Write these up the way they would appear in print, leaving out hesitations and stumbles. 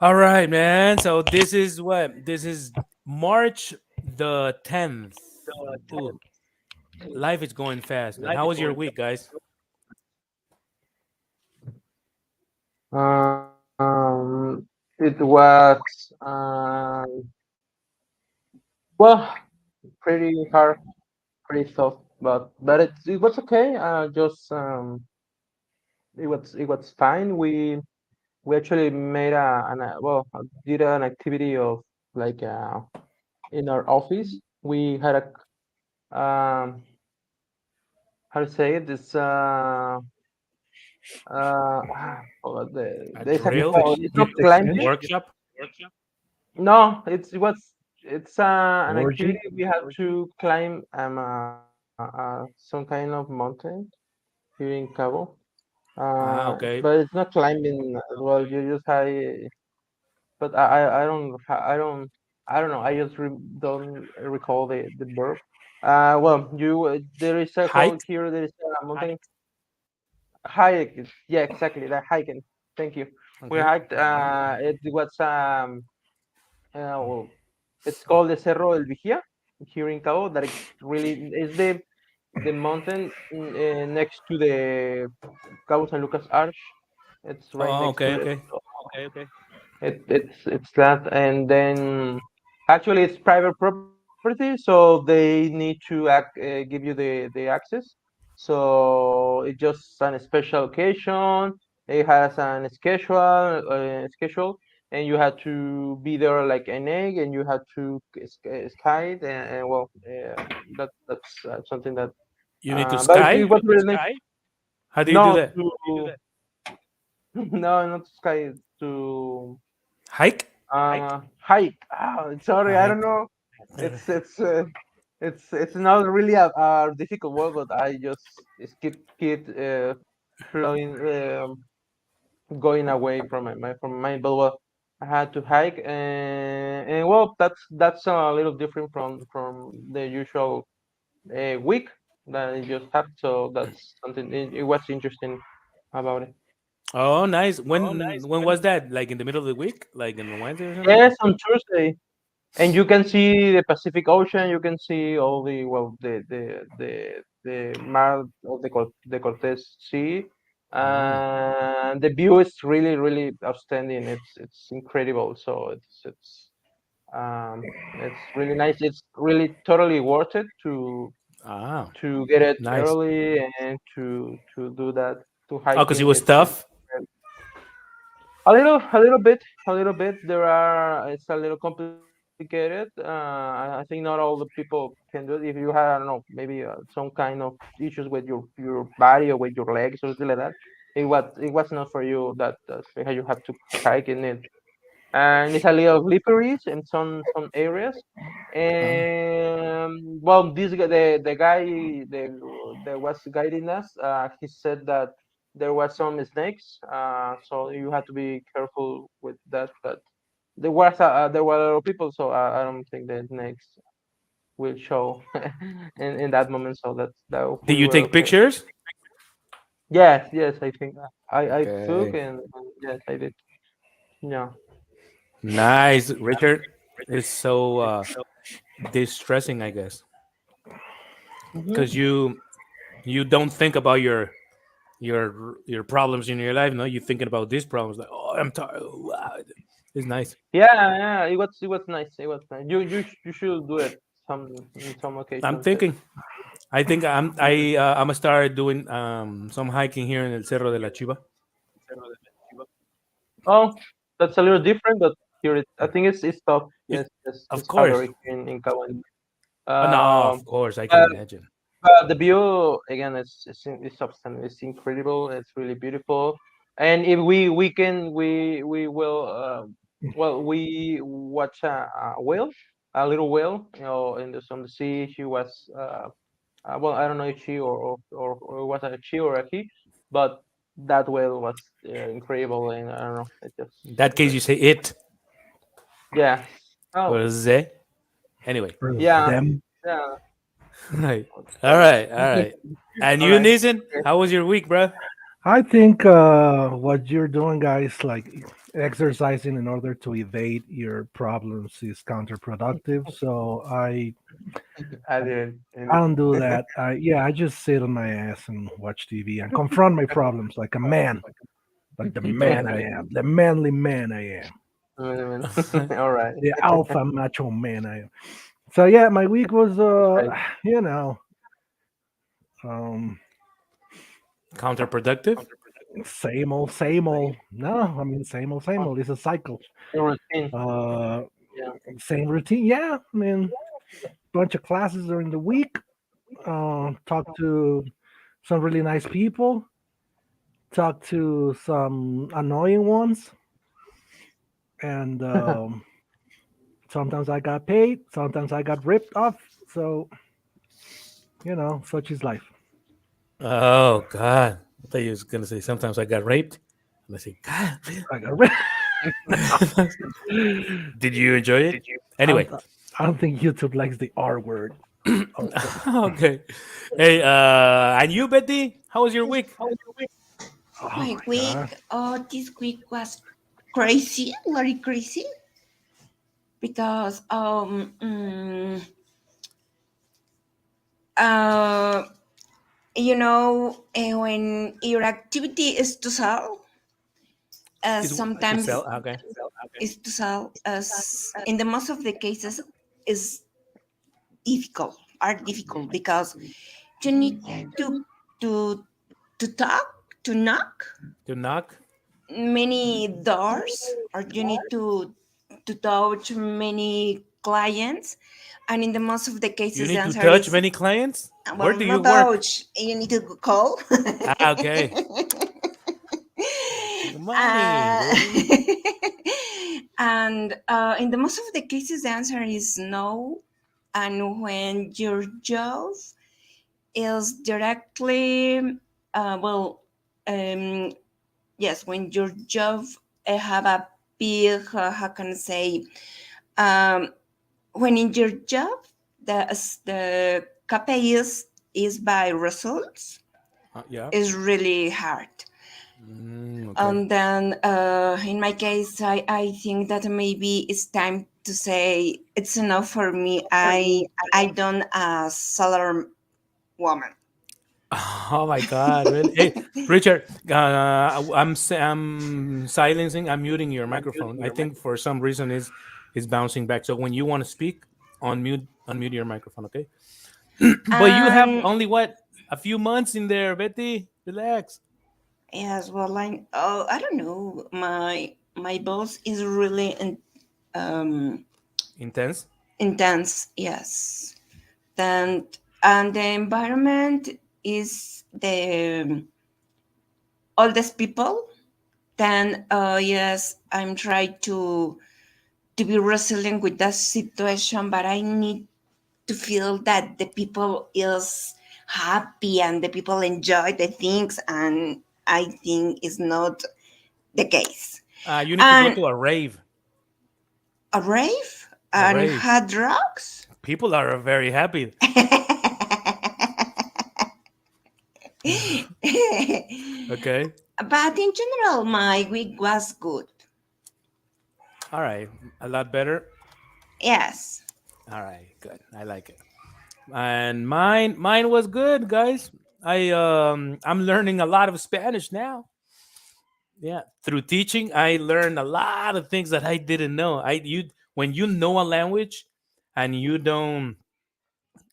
All right, man. So this is what? This is March the 10th. Ooh, life is going fast, man. How was your week, guys? It was well, pretty hard, pretty tough, but it was okay. Just it was fine. We actually made did an activity of like in our office. We had a how to say it? This forgot A there's a Gift drill? ex- it's not gift climbing. exchange, Workshop? No, it's an activity orgy. we have to climb some kind of mountain here in Cabo. Okay. But it's not climbing as well. You just high. But I don't know. I just don't recall the verb. Well, there is a call Hike? here. There is a mountain hike. Yeah, exactly. That hiking. Thank you. We Okay. hiked. It was well, it's called the Cerro del Vigía here in Cabo. That it really is the mountain next to the Cabo San Lucas Arch. It's right Oh, next to okay, it. okay. So it's that, and then actually it's private property, so they need to give you the access. So it's just on a special occasion. It has an schedule, and you have to be there like an egg, and you have to skate, and well, that's something that. You need to But it sky? was really nice. How do you do No, that? no, not sky to Hike? hike. Sorry, A I don't hike. know. It's not really a difficult word, but I just keep flowing, going away from from my mind. But well, I had to hike, and well, that's a little different from the usual week that I just had. So that's something. It was interesting about it. Oh, nice. When was that? Like in the middle of the week? Like in Wednesday or something? Yes, on Tuesday. And you can see the Pacific Ocean. You can see all the Mar of the Cortez Sea, Mm. and the view is really outstanding. It's incredible. So it's really nice. It's really totally worth it Ah, to get it nice. early and to do that to Oh, because it hiking. was It's tough? a little bit. It's a little complicated. I think not all the people can do it. If you have, I don't know, maybe some kind of issues with your body or with your legs or something like that, it was not for you. That you have to hike in it, and it's a little slippery in some areas. Oh. And well, the guy that was guiding us, he said that there was some snakes, so you have to be careful with that. But there were a lot of people, so I don't think the snakes will show in that moment. So that Did we you were take okay. pictures? Yes, I think I took, Okay. and yes, I did. Yeah. Nice, Richard. It's so distressing, I guess, because Hmm. you don't think about your problems in your life. No, you're thinking about these problems. Like, oh, I'm tired. Oh, wow. It's nice. Yeah, it was nice. It was nice. You should do it in some I'm occasions. thinking. I think I'm gonna start doing some hiking here in El Cerro de la Chiva. Oh, that's a little different, but here I think it's tough. It, Yes, of it's course. harder in Kawan. Oh, no, Um, of course I can but, imagine. but the view again is substantial. It's incredible. It's really beautiful. And if we can we will well we watch a whale, a little whale, on the sea. She was well, I don't know if she or was a she or a he, but that whale was incredible, and I don't know, it just In that case, you say it yeah. Oh, or ze. Anyway, For yeah, them. yeah. right. All Sorry. right, all right. And All you, right. Nisan, how was your week, bro? I think what you're doing, guys, like exercising in order to evade your problems is counterproductive. So I didn't. I don't do that. I just sit on my ass and watch TV and confront my problems like a man, like the man I am, the manly man I am, All right. the alpha macho man I am. So yeah, my week was Right. you know, um Counterproductive. same old, same old. No, I mean same old, same old. It's a cycle. Your routine. Uh, Yeah. same routine. Yeah, I mean, bunch of classes during the week. Talk to some really nice people. Talk to some annoying ones, and sometimes I got paid. Sometimes I got ripped off. So such is life. Oh God! I thought you was gonna say sometimes I got raped. And I say, God, I got ripped. did you enjoy it? I don't, Anyway, I don't think YouTube likes the R word. Also, okay. Hey, and you, Betty, how was your week? oh My my god, week, this week was crazy, very crazy, because uh, when your activity is to sell, To sometimes sell? Okay. is to sell, as in the most of the cases is difficult because you need to to to talk, to knock To knock. many doors, or you need to touch many clients, and in the most of the You cases the need to answer touch is, many clients. Where well, do you not work? touch, you need to call. Ah, okay. Money, uh, baby. and in the most of the cases the answer is no. And when your job is directly, well, um, yes, when your job have a big, how can I say, um, when in your job the KPI is by results, Yeah. is really hard. Okay. And then in my case, I think that maybe it's time to say it's enough for me. I don't a salary woman. Oh my God! Really? Hey, Richard. I'm silencing. I'm muting your microphone. I think for some reason is bouncing back. So when you want to speak, unmute your microphone. Okay. But you have And only what, a few months in there, Betty. Relax. yes, well, I don't know. My boss is really um, Intense. intense. Yes, then and the environment is the oldest people. Then yes, I'm trying to be resilient with that situation, but I need to feel that the people is happy and the people enjoy the things, and I think is not the case. You need to go And to a rave. a rave A and rave. hard drugs. People are very happy. Okay. But in general, my week was good. All right. A lot better. Yes. All right. Good. I like it. And mine was good, guys. I'm learning a lot of Spanish now. Yeah, through teaching, I learned a lot of things that I didn't know. When you know a language and you don't,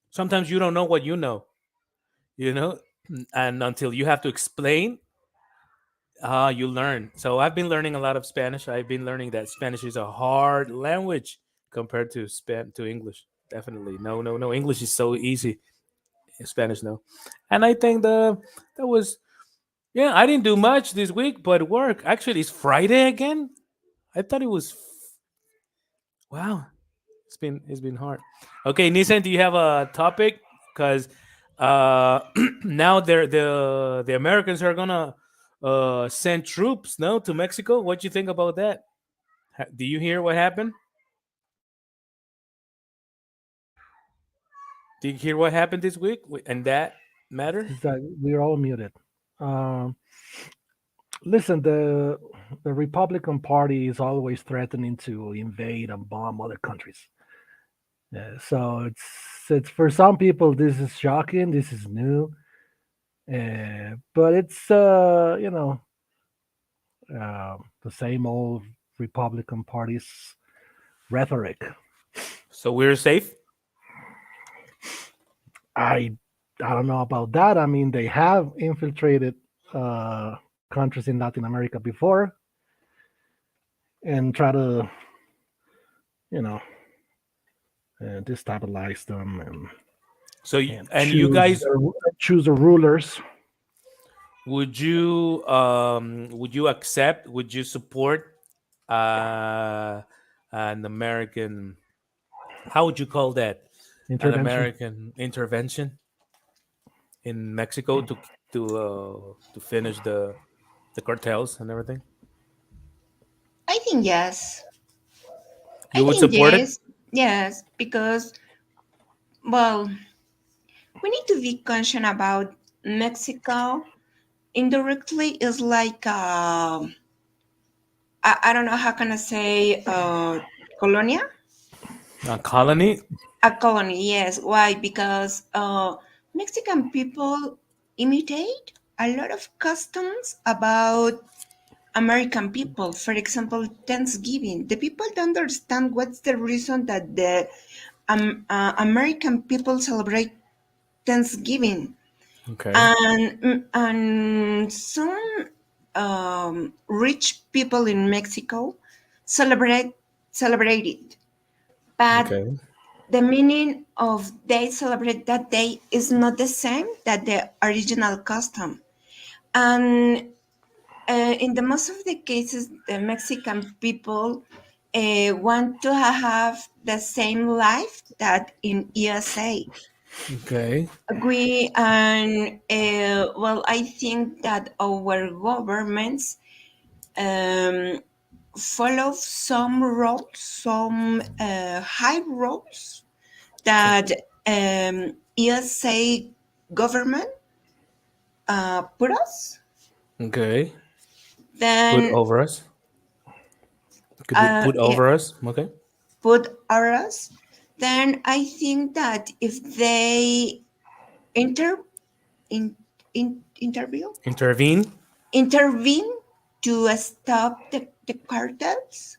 sometimes you don't know what you know, and until you have to explain, you learn. So I've been learning a lot of Spanish. I've been learning that Spanish is a hard language compared to English. Definitely, no, no, no. English is so easy. Spanish, no. And I think that was, yeah. I didn't do much this week, but work. Actually, it's Friday again. I thought it was. Wow, it's been hard. Okay, Nissan, do you have a topic? Because now the Americans are gonna send troops no to Mexico. What do you think about that? Do you hear what happened? Did you hear what happened this week and that matter? is that we're all muted. Um, listen, the Republican Party is always threatening to invade and bomb other countries. So it's for some people this is shocking, this is new, but it's the same old Republican Party's rhetoric. So we're safe. I I don't know about that. I mean, they have infiltrated uh, countries in Latin America before and try to you know destabilize them So and and you guys, choose the rulers. would you accept? Would you support an American? How would you call that? An Intervention. American intervention in Mexico to finish the cartels and everything. I think yes. I You would think support it. yes. Yes, because well, we need to be conscious about Mexico. Indirectly, is like I don't know how can I say colonia, A colony. a colony. Yes, why? Because Mexican people imitate a lot of customs about American people. For example, Thanksgiving. The people don't understand what's the reason that the American people celebrate Thanksgiving, Okay. and some rich people in Mexico celebrate celebrate it, but Okay. the meaning of they celebrate that day is not the same that the original custom. And in the most of the cases, the Mexican people want to have the same life that in USA. Okay. We and well, I think that our governments um, follow some roads, some high roads Okay. that USA government put us. Okay. Put Then over us. Could be put yeah, over us. Okay. put us. Then I think that if they inter in, interview Intervene. intervene to stop the cartels,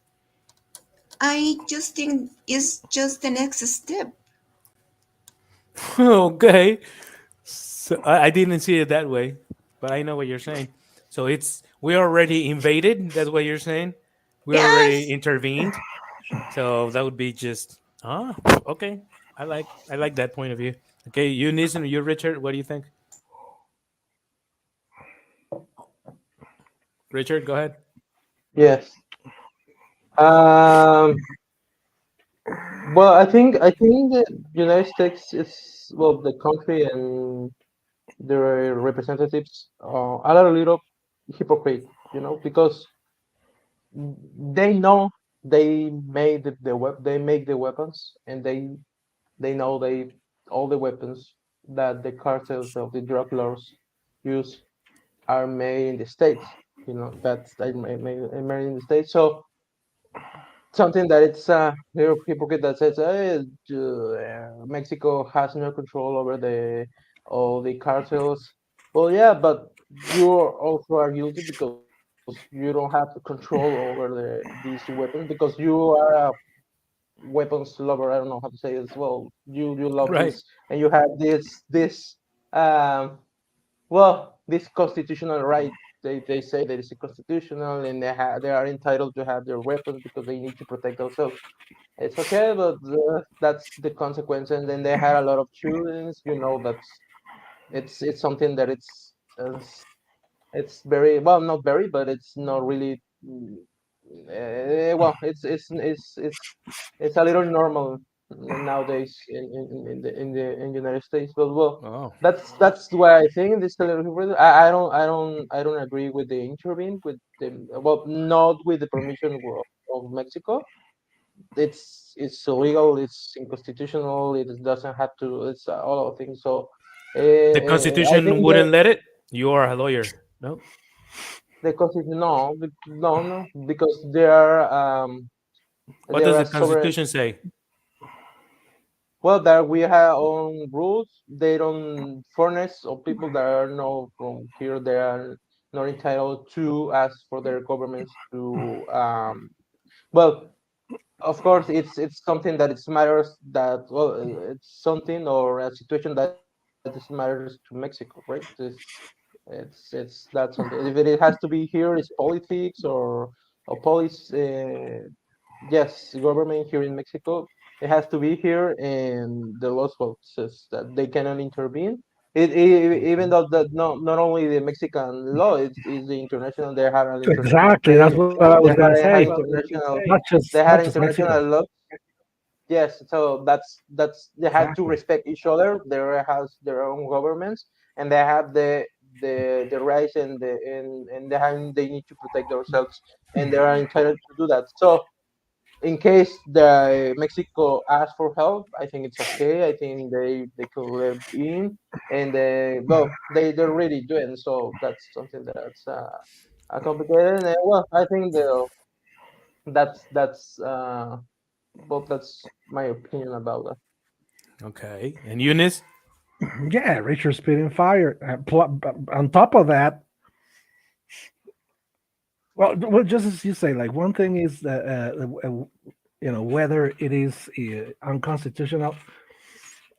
I just think it's just the next step. Okay. So I didn't see it that way, but I know what you're saying. So it's we already invaded. That's what you're saying. We already Yes, intervened. So that would be just okay. I like that point of view. Okay, you Nissen, you Richard, what do you think? Richard, go ahead. Yes. Um, well, I think the United States is, well, the country and their representatives are a little hypocrite, because they know they made they make the weapons, and they know all the weapons that the cartels of the drug lords use are made in the States. That's made in the States. So something that it's little hypocrite that says, hey, Mexico has no control over the all the cartels. Well, yeah, but you also are guilty because you don't have control over these weapons, because you are a weapons lover. I don't know how to say it as well. You love Right. this, and you have this um, well, this constitutional right. They say that it's constitutional, and they are entitled to have their weapons because they need to protect themselves. It's okay, but that's the consequence. And then they had a lot of shootings. That's it's something that it's very well, not very, but it's not really. Well, it's a little normal nowadays in United States. But well, Oh. that's why I think this a little bit. I don't agree with the intervene with the, well, not with the permission of Mexico. It's illegal. It's unconstitutional. It doesn't have to. It's all of things. So The I Constitution think that wouldn't let it. You are a lawyer. No. The constitution, no, no, because they are What they does are the a sovereign. Constitution say? Well, that we have own rules. They don't foreigners or people that are not from here. They are not entitled to ask for their governments to. Well, of course, it's something that it's matters that well, it's something or a situation that is matters to Mexico, right? It's that something. If it has to be here, it's politics or police. Yes, government here in Mexico, it has to be here, and the laws well says that they cannot intervene. Even though that not only the Mexican law, it's the international. They had an international Exactly. That's treaty. what I was They gonna had say. international. Not just They not had just Mexico. international law. Yes, so that's they have to Exactly. respect each other. They has their own governments, and they have the rights and they need to protect themselves, and they are entitled to do that. So in case the Mexico asks for help, I think it's okay. I think they could live in, and well they're really doing so. That's something that's complicated. And well, I think that's well, that's my opinion about that. Okay. And Eunice? Yeah, Richard spitting fire. On top of that, well, just as you say, like one thing is that whether it is unconstitutional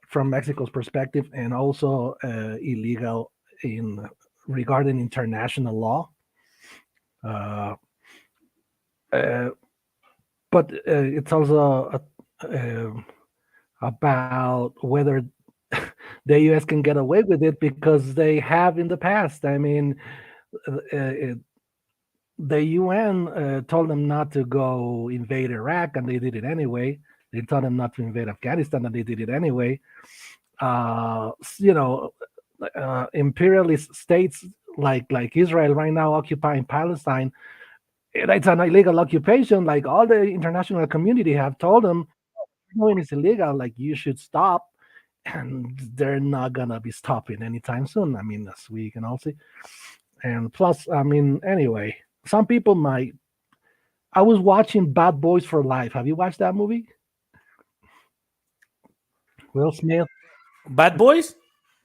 from Mexico's perspective, and also illegal in regarding international law. Uh, uh, but it's also about whether the U.S. can get away with it because they have in the past. I mean, the UN told them not to go invade Iraq, and they did it anyway. They told them not to invade Afghanistan, and they did it anyway. You know, imperialist states like Israel right now occupying Palestine. It's an illegal occupation. Like all the international community have told them, knowing it's illegal, like you should stop, and they're not gonna be stopping anytime soon. I mean, as we can all see. And plus, I mean, anyway, some people might. I was watching Bad Boys for Life. Have you watched that movie? Will Smith, Bad Boys?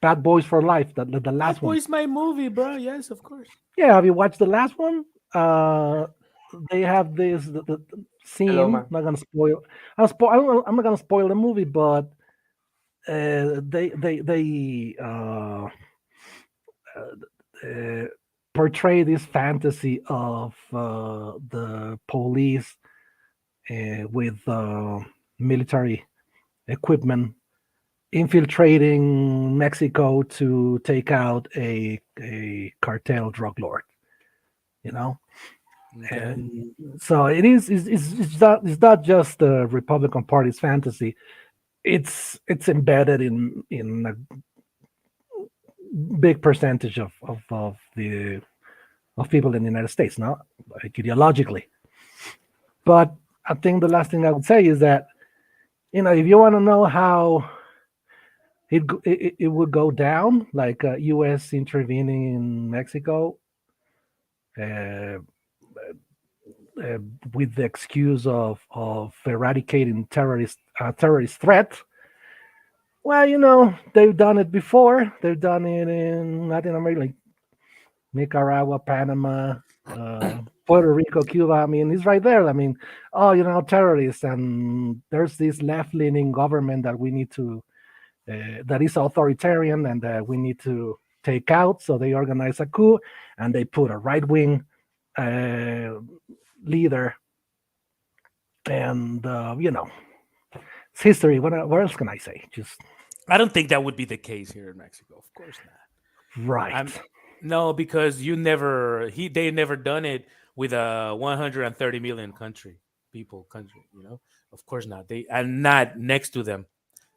Bad Boys for Life, the Bad last one. Boys, my movie, bro. Yes, of course. Yeah, have you watched the last one? They have this the Hello, scene. man. Not gonna spoil. I'm not gonna spoil the movie, but they uh, portray this fantasy of the police with military equipment infiltrating Mexico to take out a cartel drug lord. You know, Okay. and so it is. It's not just the Republican Party's fantasy. It's embedded in a big percentage of the of people in the United States, not like ideologically. But I think the last thing I would say is that if you want to know how it would go down, like U.S. intervening in Mexico, uh, uh, with the excuse of eradicating terrorist threat. Well, they've done it before. They've done it in Latin America, like Nicaragua, Panama, Puerto Rico, Cuba. I mean, it's right there. I mean, oh, terrorists, and there's this left-leaning government that we need to, that is authoritarian, and that we need to take out. So they organize a coup, and they put a right-wing uh, leader, and it's history. What else can I say? Just I don't think that would be the case here in Mexico. Of course not. right. No, because they never done it with a 130 million country. Of course not. They and not next to them.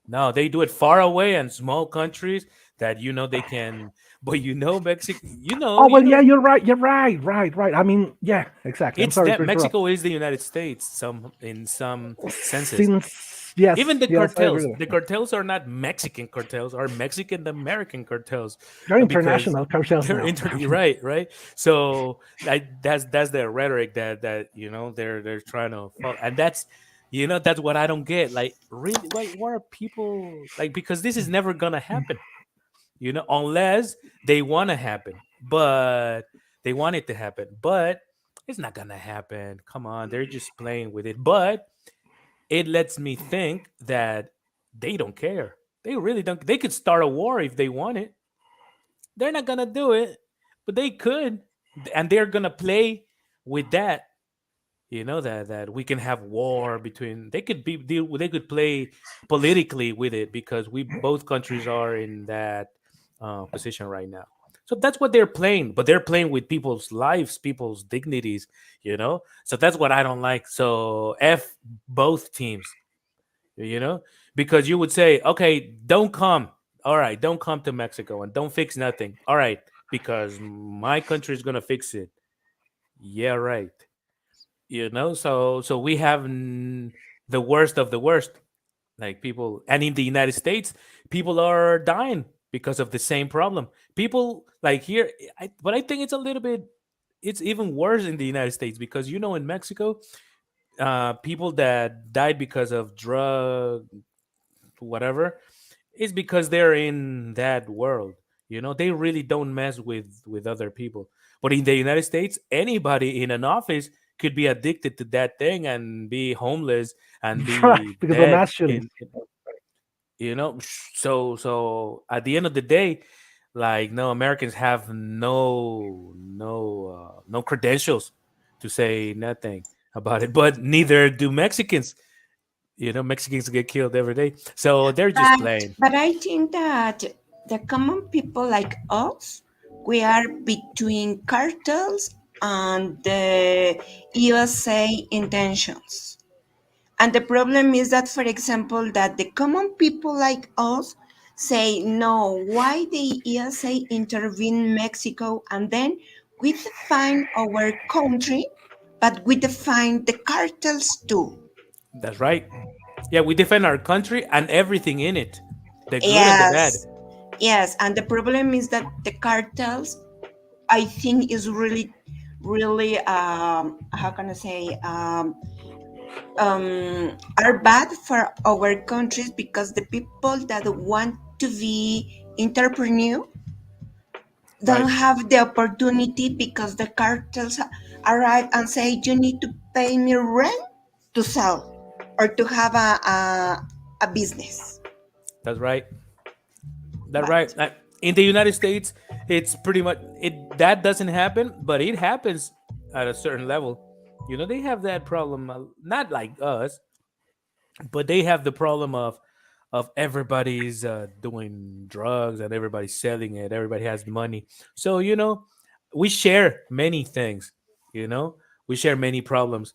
No, they do it far away and small countries that they can. But Mexico. Oh You well, yeah, know, you're right. You're right. Right. Right. I mean, yeah, exactly. I'm it's sorry that to interrupt. Mexico is the United States. In some senses, Since yes, even the yes, I agree cartels. with The that. cartels are not Mexican cartels, are Mexican American cartels, They're because international cartels they're now. right, right. So like that's their rhetoric that they're trying to follow, and that's what I don't get. Like, really, why are people like, because this is never gonna happen, unless they want to happen, but they want it to happen, but it's not gonna happen. Come on, they're just playing with it, but it lets me think that they don't care. They really don't. They could start a war if they want it. They're not gonna do it, but they could, and they're gonna play with that. That we can have war between. They could be. They could play politically with it, because we both countries are in that position right now. So that's what they're playing, but they're playing with people's lives, people's dignities. So that's what I don't like. So f both teams, you know because you would say, okay, don't come. All right, don't come to Mexico and don't fix nothing. All right, because my country is going to fix it. Yeah, right. So we have the worst of the worst, like people. And in the United States, people are dying because of the same problem. People like here, but I think it's a little bit, it's even worse in the United States, because in Mexico, people that died because of drug whatever, is because they're in that world. They really don't mess with other people. But in the United States, anybody in an office could be addicted to that thing and be homeless and Right, be because of the dead mass shootings. so at the end of the day, like, no, Americans have no credentials to say nothing about it, but neither do Mexicans. Mexicans get killed every day, so they're just playing. But I think that the common people like us, we are between cartels and the USA intentions. And the problem is that, for example, that the common people like us say, no, why the USA intervene in Mexico, and then we define our country, but we define the cartels too. That's right. Yeah, we defend our country and everything in it, the good and the bad. Yes, yes. And the problem is that the cartels, I think, is really, really, how can I say, are bad for our countries, because the people that want to be entrepreneur don't Right. have the opportunity, because the cartels arrive and say, you need to pay me rent to sell or to have a business. That's right. That's right. But In the United States, it's pretty much that doesn't happen, but it happens at a certain level. They have that problem, not like us, but they have the problem of everybody's doing drugs and everybody's selling it. Everybody has money, so we share many things. You know, we share many problems,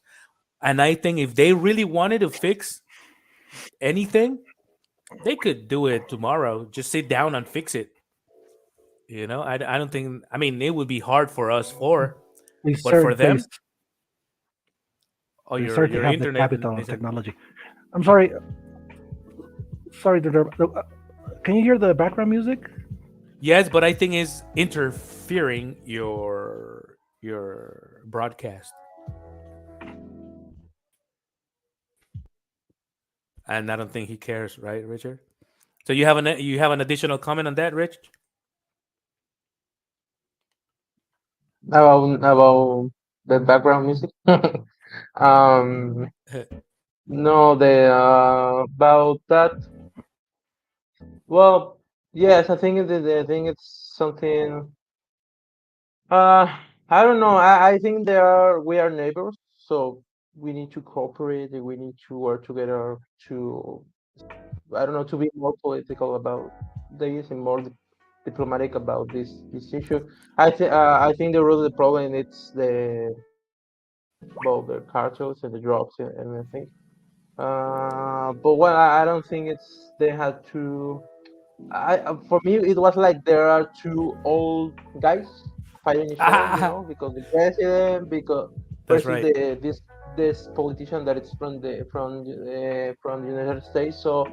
and I think if they really wanted to fix anything, they could do it tomorrow. Just sit down and fix it. I don't think. I mean, it would be hard for us They but for certainly, them, oh, they your certainly have the internet capital of isn't. technology. I'm sorry. Sorry to interrupt. Can you hear the background music? Yes, but I think is interfering your broadcast, and I don't think he cares, right, Richard? So you have an additional comment on that, Rich? About the background music. um, no, the about that. Well, yes, I think I think it's something. Uh, I don't know. I think we are neighbors, so we need to cooperate and we need to work together to, I don't know, to be more political about this and more diplomatic about this issue. I think the root of the problem it's the about the cartels and the drugs and everything. But well, I don't think it's they had to. For me, it was like there are two old guys fighting each other, you Ah, know, because the president, because that's versus right. this politician that it's from the United States. So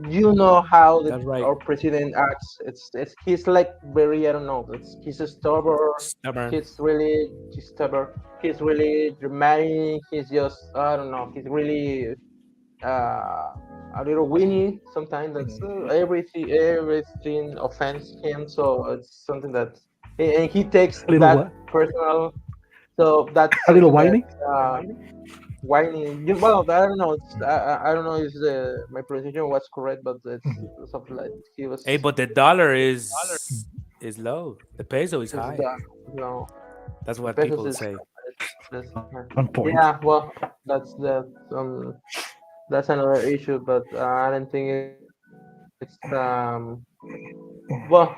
you know how That's right. our president acts. It's he's like very, I don't know. He's stubborn. Stubborn. He's stubborn. He's really dramatic. He's just, I don't know. He's really uh, a little weenie sometimes. That's everything offends him. So it's something that, and he takes A little that what? personal. So that's A little something that whiny. whining. Well, I don't know. I don't know if my pronunciation was correct, but it's something like he was. Hey, but the dollar is low. The peso is Is high. the no That's the what pesos people is say. this, On point. yeah. Well, that's the that's another issue, but I don't think it's well,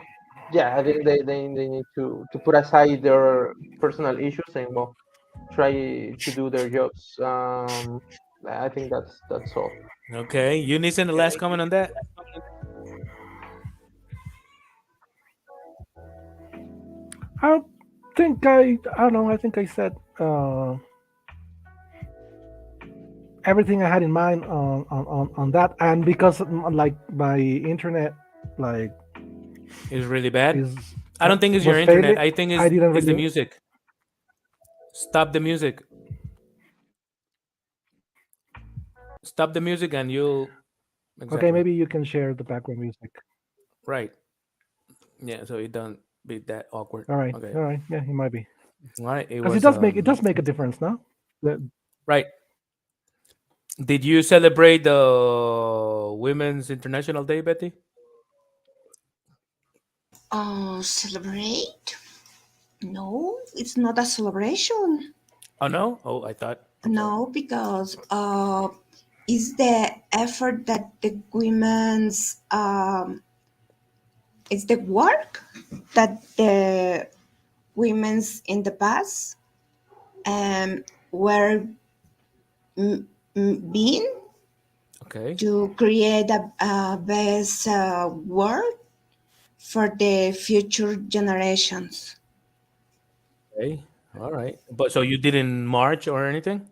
yeah. I think they need to put aside their personal issues and well try to do their jobs. I think that's all. Okay, Eunice, the last comment on that. I I don't know. I think I said everything I had in mind on that, and because like my internet like It's really bad. is I don't think it's your was internet. failing, I think I didn't it's the really. music. Stop the music. Stop the music, and you'll Okay, exactly maybe you can share the background music. right. Yeah, so it don't be that awkward. Okay. All right. Yeah, it might be All right. It because was it does make a difference, no? right. Did you celebrate the Women's International Day, Betty? Celebrate? No, it's not a celebration. Oh no. Oh, I thought. Okay. No, because it's the effort that the women's it's the work that the women's in the past were being Okay. to create a best world for the future generations. Okay. All right. But so you didn't march or anything?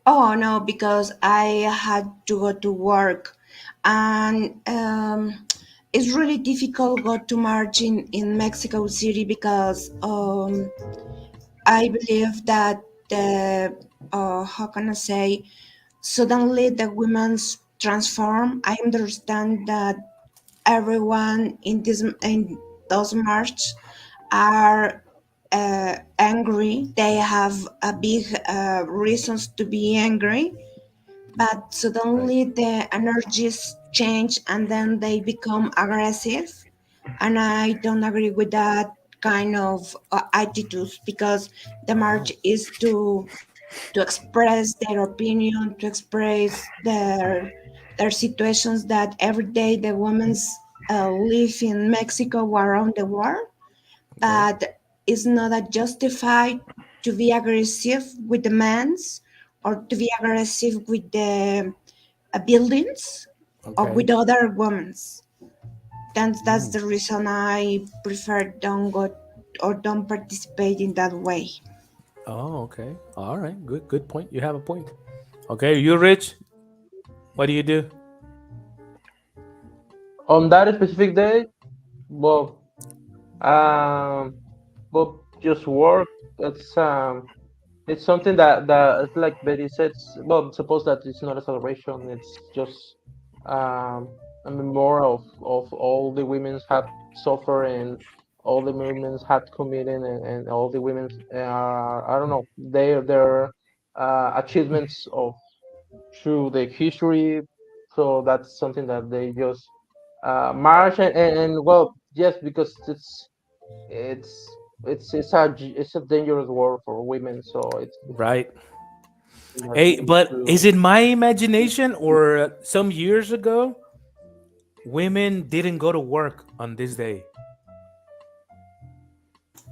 Oh no, because I had to go to work, and it's really difficult go to march in Mexico City because I believe that the how can I say suddenly the women's transform. I understand that everyone in those march are angry. They have a big reasons to be angry, but Right. suddenly the energies change and then they become aggressive. And I don't agree with that kind of attitudes because the Oh. march is to express their opinion, to express their situations that every day the women's live in Mexico or around the world, Okay. but it's not a justified to be aggressive with the men's or to be aggressive with the buildings or Okay. with other women's. That's Mm. the reason I prefer don't go or don't participate in that way. Oh, okay. All right. Good. Good point. You have a point. Okay. You, Rich. What do you do? On that specific day, well, um, well, just work. It's it's something that it's like Betty said. Well, suppose that it's not a celebration. It's just a memorial of all the women had suffered and all the women had committed and all the women I don't know their achievements of through the history. So that's something that they just march and well, yes, because it's a dangerous war for women. So it's Right. that Hey, need but is to. it my imagination or some years ago, women didn't go to work on this day?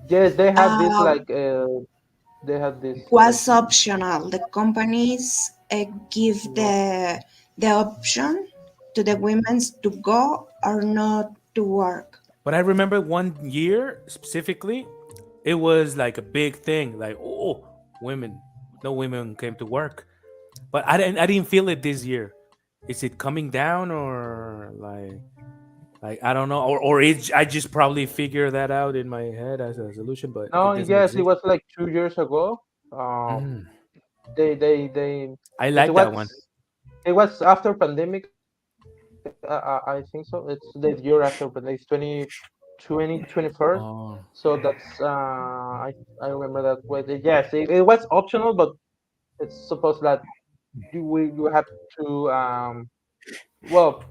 Yes, Uh, they had this like was optional. The companies give the option to the women to go or not to work. But I remember one year specifically, it was like a big thing. Like, oh, women, no women came to work. But I didn't feel it this year. Is it coming down or like I don't know, or I just probably figure that out in my head as a solution, but No, it doesn't yes, it exist. was like 2 years ago. Um, Mm, they I it like that one. was it was after pandemic. I think so. It's the year after pandemic. It's 2021. Oh, So that's I remember that. Yes, it was optional, but it's supposed that you have to well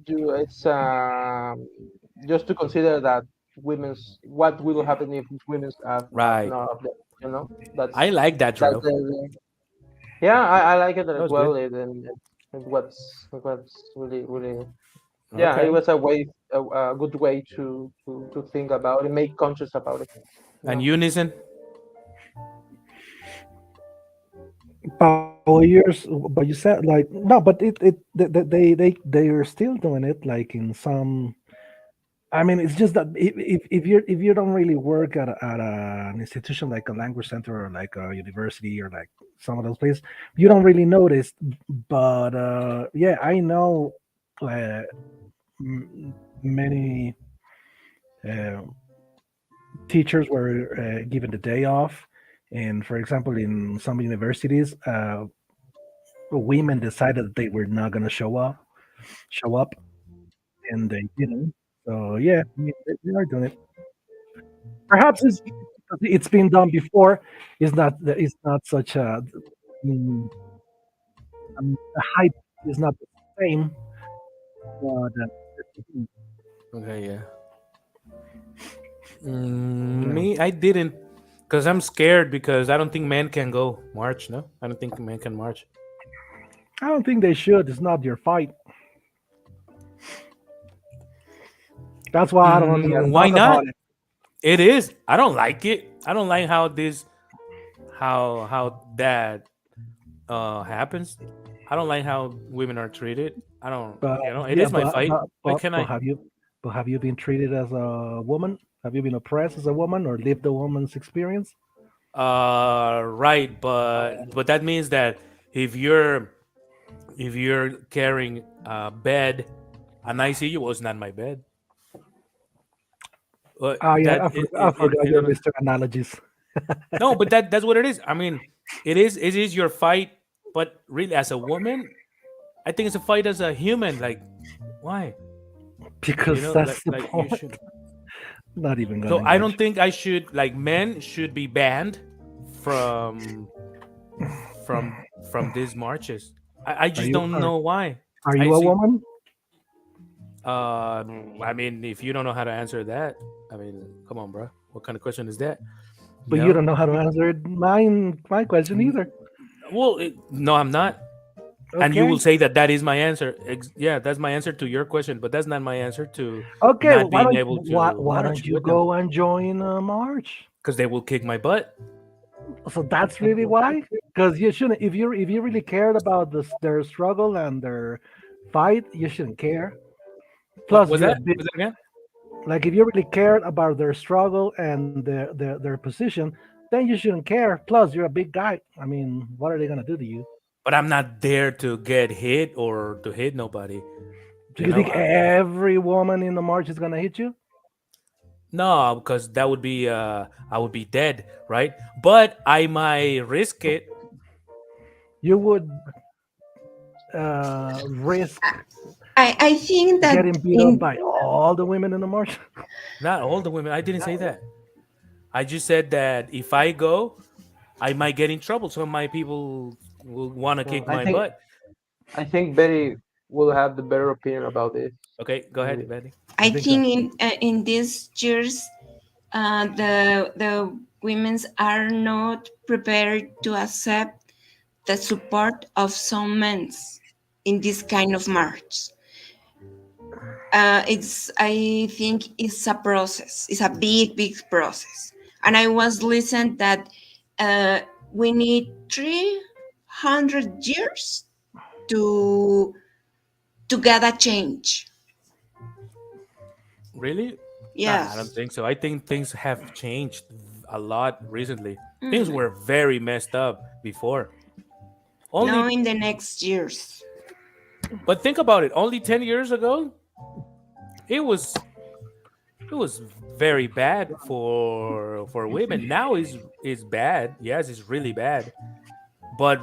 do it's just to consider that women's what will happen if women's are right. not there, you know I like that that's drill. yeah, I like it That as was well. good. It was really yeah, it Okay. was a good way to think about it, make conscious about it, you And know. unison. Power years, but you said like no, but they are still doing it like in some. I mean, it's just that if you don't really work at an institution like a language center or like a university or like some of those places, you don't really notice. But yeah, I know uh, many uh, teachers were given the day off, and for example, in some universities, women decided that they were not going to show up, and they didn't. So yeah, I mean, they are doing it. Perhaps it's because it's been done before. It's not such a mm, the hype is not the same. But Okay, yeah. yeah. Me, I didn't, because I'm scared because I don't think men can go march. No, I don't think men can march. I don't think they should. It's not your fight. That's why I don't even Why talk not? about it It is. I don't like it. I don't like how how that happens. I don't like how women are treated. I don't. But It yeah, is my fight. Why can't but I? have you been treated as a woman? Have you been oppressed as a woman or lived a woman's experience? Right, but that means that if you're if you're carrying a bed and I see you, well, it's not my bed. But Oh yeah, that I forgot it your Mr. Analogies. no, but that's what it is. I mean, it is your fight, but really as a woman, I think it's a fight as a human. Like, why? Because that's the Like you point. should. Not even So gonna I don't engage. think I should like men should be banned from from these marches. I Are just you don't know why. are I you a see. woman? I mean, if you don't know how to answer that, I mean, come on, bro. What kind of question is that? But You you know? don't know how to answer my question N- either. Well, no, I'm not. And you will Okay. say that that is my answer. Yeah, that's my answer to your question, but that's not my answer to Okay, not being able to why don't march you with them go and join a march? because they will kick my butt. So that's really why? Because you shouldn't. If you really cared about their struggle and their fight, you shouldn't care. What Plus, was you're a that? bit Was that again? like if you really cared about their struggle and their position, then you shouldn't care. Plus, you're a big guy. I mean, what are they gonna do to you? But I'm not there to get hit or to hit nobody. Do You you know, think every woman in the march is gonna hit you? no, because that would be I would be dead, right? But I might risk it. You would risk I think that getting beat up in by all the women in the march. Not all the women. I didn't say that. I just said that if I go, I might get in trouble. Some of my people will want to kick I my think butt. Betty will have the better opinion about this. Okay, go ahead, Maybe. Betty. I I think so. think in these years the women's are not prepared to accept the support of some men in this kind of march. It's I think it's a process. It's a big process. And I was listened that we need 100 years to get a change. Really? Nah, I don't Yes. think so. I think things have changed a lot recently. Things Mm. were very messed up before. Now Only, in the next years. but think about it. Only 10 years ago, it was it was very bad for women. Now is bad. Yes, it's really bad. But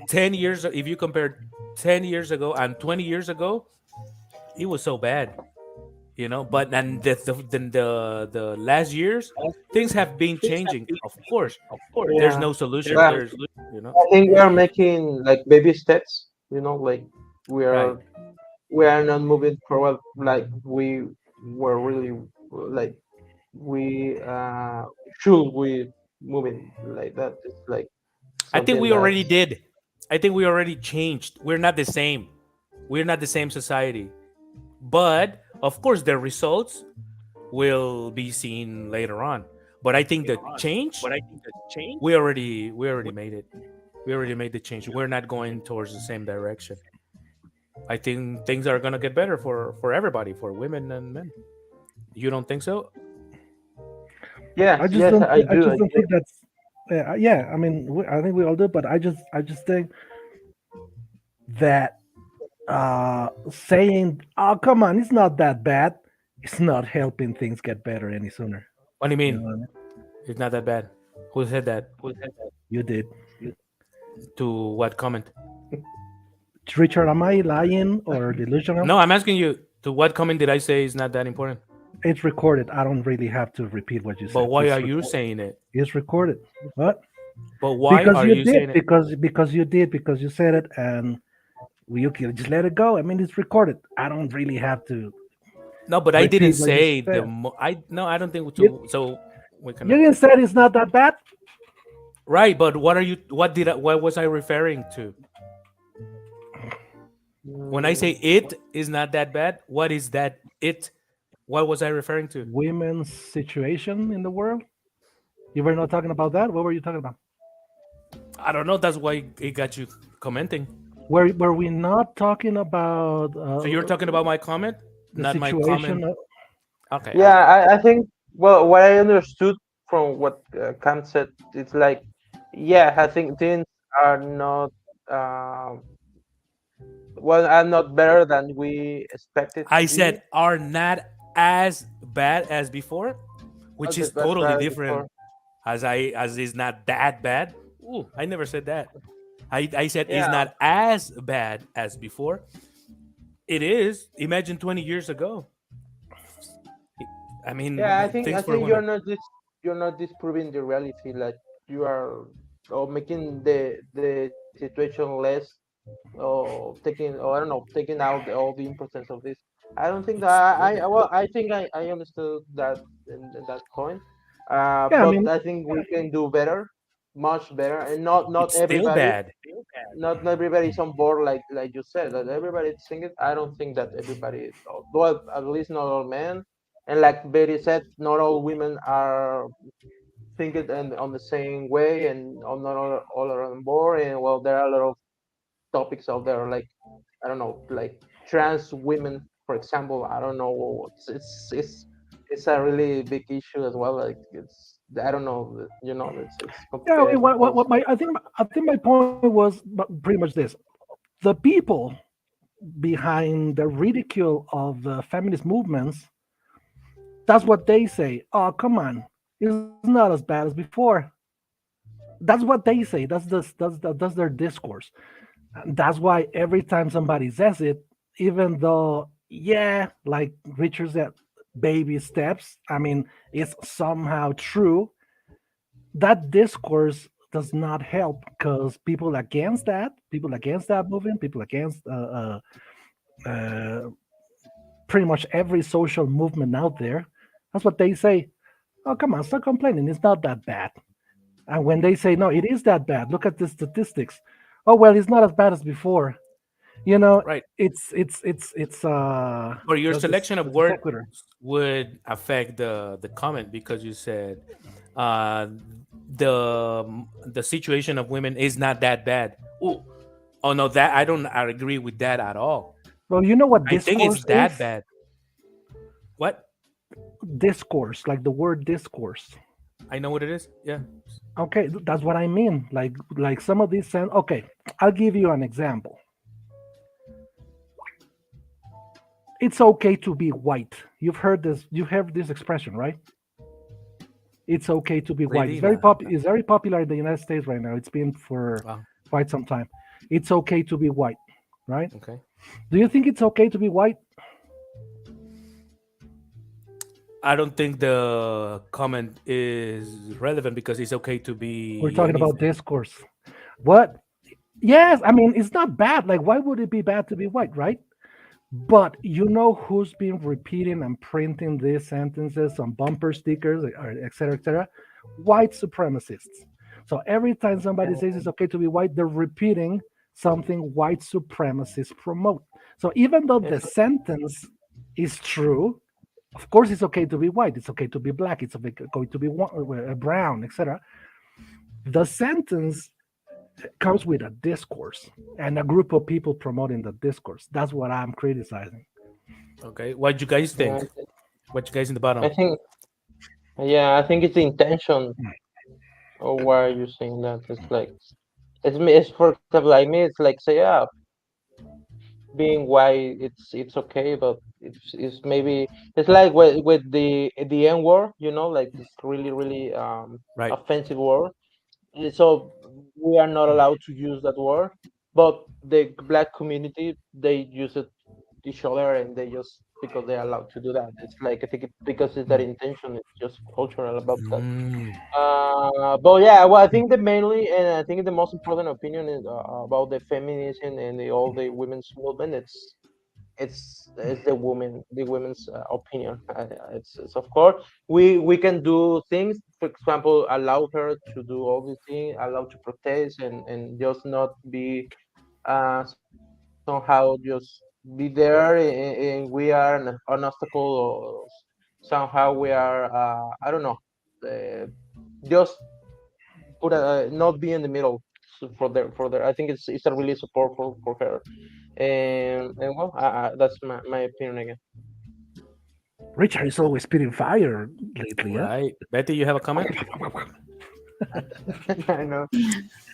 10 years, if you compare 10 years ago and 20 years ago, it was so bad. But and the last years, things have been changing. Of course, there's Yeah. no solution. But There's you know I think we are making like baby steps. Like we right. are we are not moving forward like we were really like we should we moving like that. It's like I think something we already that's did. I think we already changed. We're not the same. We're not the same society. But of course, the results will be seen later on. But I think the change, we already made it. We already made the change. We're not going towards the same direction. I think things are gonna get better for everybody, for women and men. You don't think so? I yes, just yes, don't. I I do, just I don't do. think that's. Yeah. I mean, I think we all do, but I just think that saying, "Oh, come on, it's not that bad," it's not helping things get better any sooner. What do you You mean? know what I mean? It's not that bad. Who said that? You did. To what comment? Richard, am I lying or delusional? No, I'm asking you. To what comment did I say is not that important? It's recorded. I don't really have to repeat what you But said. why are you saying it? It's recorded. What? But why Because are you you did. saying it? Because you did. Because you said it, and you can just let it go. I mean, it's recorded. I don't really have to No, but I didn't repeat what you say said. I no, I don't think You, so. So we you cannot. didn't say it's not that bad. Right, but what are you? What was I referring to when I say Mm, it is not that bad? What is that it? What was I referring to? Women's situation in the world. You were not talking about that. What were you talking about? I don't know. That's why it got you commenting. Were we not talking about So you're talking about my comment, the not my comment. situation? Okay. yeah, I think well, what I understood from what Kant said, it's like, yeah, I think things are not um are not better than we expected to I be. said are not as bad as before, which is As totally bad as different. before. As is not that bad. Ooh, I never said that. I said it's Yeah, not as bad as before. It is. Imagine 20 years ago. I mean, yeah. I things for think women. you're not disproving the reality. Like you are, or making the situation less, or taking, or I don't know, taking out all the importance of this. I don't think that It's still I bad. well, I think I understood that in that point. Yeah, I But mean, I think we can do better, much better, and not It's still everybody. bad. Not everybody is on board, like you said, that everybody is singing. I don't think that everybody is, well, at least not all men, and like Betty said, not all women are thinking and on the same way, and not all are on board. And well, there are a lot of topics out there, like I don't know, like trans women, for example. I don't know. It's a really big issue as well. Like it's, I don't know. It's yeah. complicated What also. my I think my point was pretty much this: the people behind the ridicule of the feminist movements, that's what they say. Oh, come on, it's not as bad as before. That's what they say. That's their discourse. That's why every time somebody says it, even though, yeah, like Richard said, baby steps, I mean, it's somehow true, that discourse does not help because people against that movement, people against uh, pretty much every social movement out there, that's what they say. Oh, come on, stop complaining. It's not that bad. And when they say, no, it is that bad, look at the statistics. Oh, well, it's not as bad as before. You know, Right. it's Or your selection of there's a words sequitur. would affect the comment because you said uh, the situation of women is not that bad. Oh, oh no, that I agree with that at all. Well, you know what I think it's discourse that is? bad. What? Discourse, like the word discourse. I know what it is. Yeah. Okay, that's what I mean. Like some of these okay, I'll give you an example. It's okay to be white. You've heard this expression, right? It's okay to be white. Really? Nah. It's very popular in the United States right now. It's been for Wow. quite some time. It's okay to be white, right? Okay. Do you think it's okay to be white? I don't think the comment is relevant because it's okay to be We're talking about anything. discourse. What? Yes, I mean it's not bad. Like, why would it be bad to be white, right? But you know who's been repeating and printing these sentences on bumper stickers, or et cetera, et cetera? White supremacists. So every time somebody says it's okay to be white, they're repeating something white supremacists promote. So even though the Yes. sentence is true, of course it's okay to be white, it's okay to be black, it's okay to be brown, etc. The sentence comes with a discourse and a group of people promoting the discourse. That's what I'm criticizing. Okay. What you guys Yeah, think? What you guys in the I bottom? think, yeah, I think it's the intention of why you're saying that. It's like, it's for example, like me, it's like say, yeah, being white, it's okay, but it's maybe it's like with the N word, like this really Right. offensive word. So we are not allowed to use that word, but the black community, they use it each other, and they just because they're allowed to do that. It's like I think because it's that intention, it's just cultural about that. Mm, But yeah, well, I think the mainly, and I think the most important opinion is about the feminism and all the women's movement. It's the women's opinion. It's of course we can do things. For example, allow her to do all these things, allow to protest, and just not be somehow just be there, and we are an obstacle, or somehow we are I don't know, just put not be in the middle. So for their I think it's a really support for her, and well, that's my opinion again. Richard is always spitting fire lately, yeah? right. Betty, you have a comment? I know.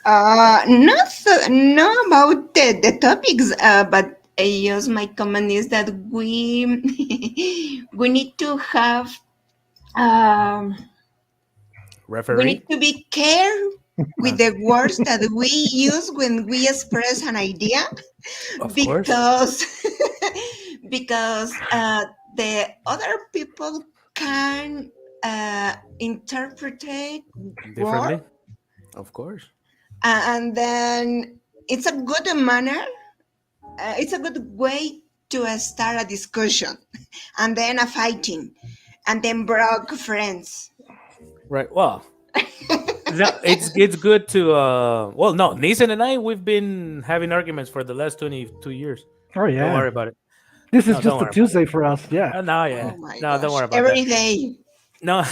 Not not about the topics, but just my comment is that we need to have um, we Referee? need to be care with the words that we use when we express an idea, Of course. because because the other people can interpret word, Differently? Of course. and then it's a good manner, it's a good way to start a discussion, and then a fighting, and then broke friends. Right. Well, it's good to well, no, Nathan and I, we've been having arguments for the last 22 years. Oh Don't yeah. worry about it. This is No, don't just a worry about Tuesday for us. Yeah. it. No, yeah. Oh my No, don't gosh, worry about that. every day. No.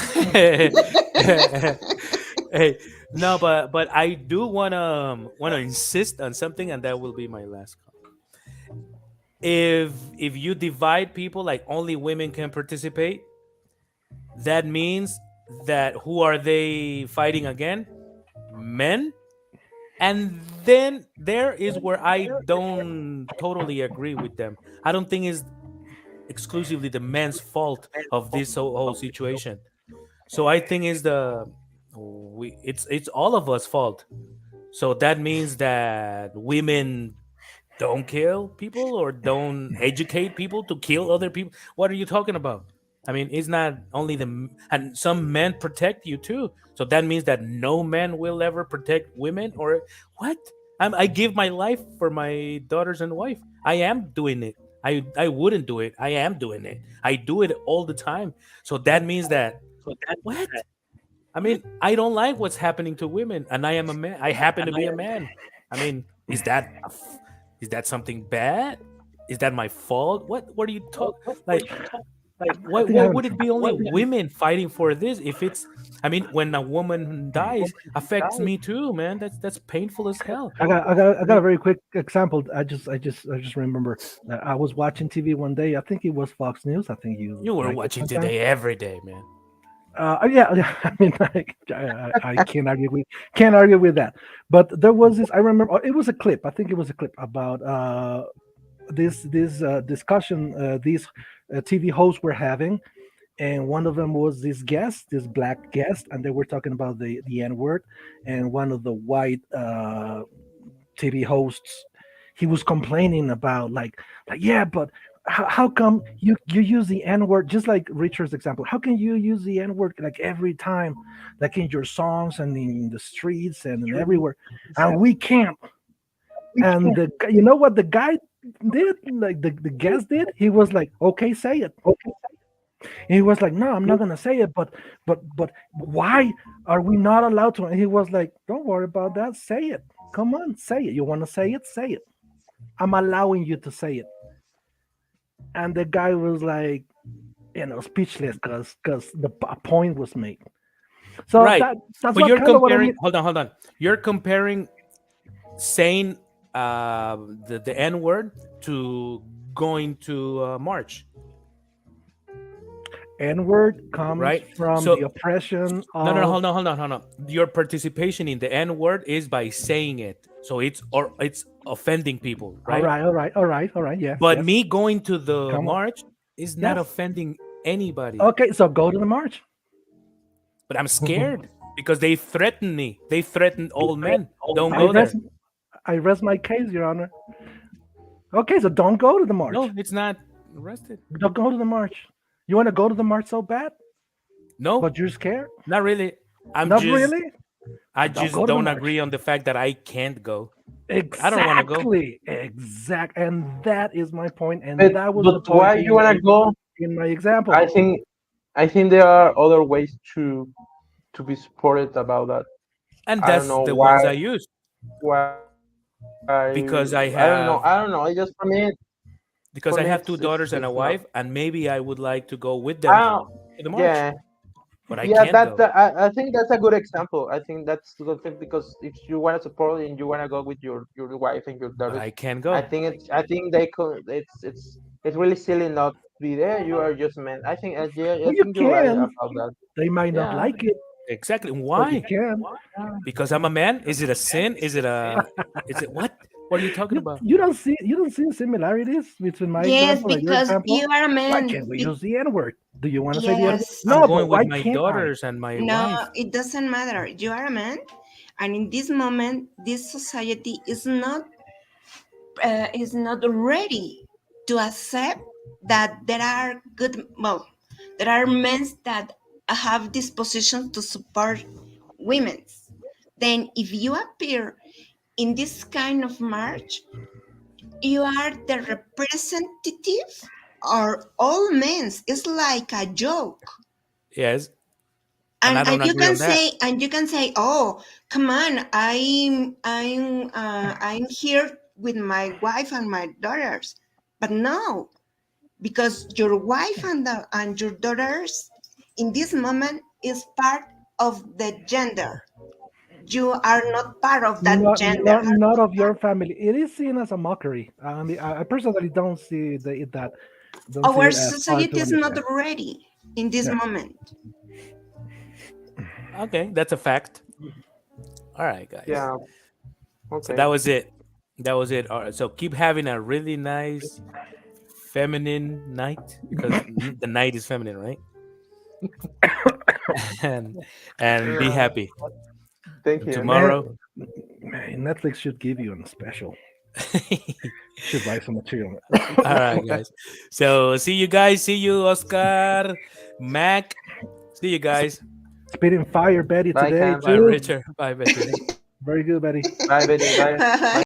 Hey, no, but I do wanna insist on something, and that will be my last comment. If you divide people like only women can participate, that means that who are they fighting again? Men. And then there is where I don't totally agree with them. I don't think it's exclusively the men's fault of this whole situation. So I think it's all of us fault. So that means that women don't kill people or don't educate people to kill other people. What are you talking about? I mean, it's not only and some men protect you too. So that means that no man will ever protect women or what? I give my life for my daughters and wife. I am doing it. I wouldn't do it. I am doing it. I do it all the time. So that means that what? I mean, I don't like what's happening to women, and I am a man. I happen to be a man. I mean, is that Is that something bad? Is that my fault? What are you talking? Like I why, think I have would it be only women fighting for this? If it's, I mean, when a woman dies, affects me too, man. That's painful as hell. I got a very quick example. I just remember that I was watching TV one day. I think it was Fox News. I think you You were like it watching sometimes. Today every day, man. Yeah. I mean, I can't argue with that. But there was this. I remember it was a clip. I think it was a clip about this discussion these TV hosts were having, and one of them was this guest, this black guest, and they were talking about the N word, and one of the white TV hosts, he was complaining about like yeah, but how come you use the N word just like Richard's example? How can you use the N word like every time, like in your songs and in the streets and everywhere, and we can't? And you know what the guy did? Like the guest did? He was like, okay, say it. Okay. And he was like, no, I'm not gonna say it, but why are we not allowed to? And he was like, don't worry about that. Say it. Come on, say it. You want to say it? Say it. I'm allowing you to say it. And the guy was like, speechless because the point was made. So Right. that's But you're kind of what I comparing. mean. Hold on. You're comparing saying the N word to going to march, N-word comes right? from So the oppression no, of. hold on. Your participation in the N word is by saying it, so it's offending people, All right? right, all right. Yes, But yes. me going to the Come on. march is not Yes. offending anybody. Okay, so go to the march. But I'm scared because they threaten me. They threaten old men. Don't I go there. rest my case, Your Honor. Okay, so don't go to the march. No, it's not arrested. Don't go to the march. You want to go to the march so bad, No, but you're scared? not really. Not really? I Don't just go to the don't march. agree on the fact that I can't go. Exactly. I don't wanna go. Exact. And that is my point. And But, that was the but point why you wanna go? in my example. I think there are other ways to be supported about that. And I don't that's know the why ones I use why because I I don't know. have I don't know. It just because for I me have two daughters and a it's not. wife, and maybe I would like to go with them I don't, to the march, yeah. but I Yeah, can't go. I think that's a good example. I think that's a good thing because if you want to support and you want to go with your wife and your But daughters, I can't I go. think they could. It's really silly not to be there. You are just men. I Well, you think you're right can. about that. They might not Yeah. like it, Exactly. but you Why? can. Because I'm a man? Is it a sin? Is it what? What are you talking about? You don't see similarities between my Yes, example and your because example? you are a Why man. can't we use the N word? Do you want to say the N word? Yes. I'm No, but going with why my can't I? daughters and my No, wife. it doesn't matter. You are a man, and in this moment, this society is not ready to accept that there are there are men that have this position to support women. Then, if you appear in this kind of march, you are the representative or all men. It's like a joke. Yes, and I And don't agree on that. you can say, oh, come on, I'm here with my wife and my daughters. But no, because your wife and your daughters in this moment is part of the gender. You are not part of that Not, gender. not of your family. It is seen as a mockery. I mean, I personally don't see don't see Our it as fun society to is not understand. ready in this Yeah. moment. Okay, that's a fact. All right, guys. Yeah. So Okay. that was it. That was it. All right. So keep having a really nice feminine night because the night is feminine, right? and be happy. Thank you. Tomorrow. Man, Netflix should give you a special. Should buy some material. All right, guys. So see you guys. See you, Oscar, Mac. See you guys. Spitting fire, Betty, Bye, today Cam. Bye, too. Richard. Bye, Betty. Very good, Betty. Bye, Betty. Bye. Bye.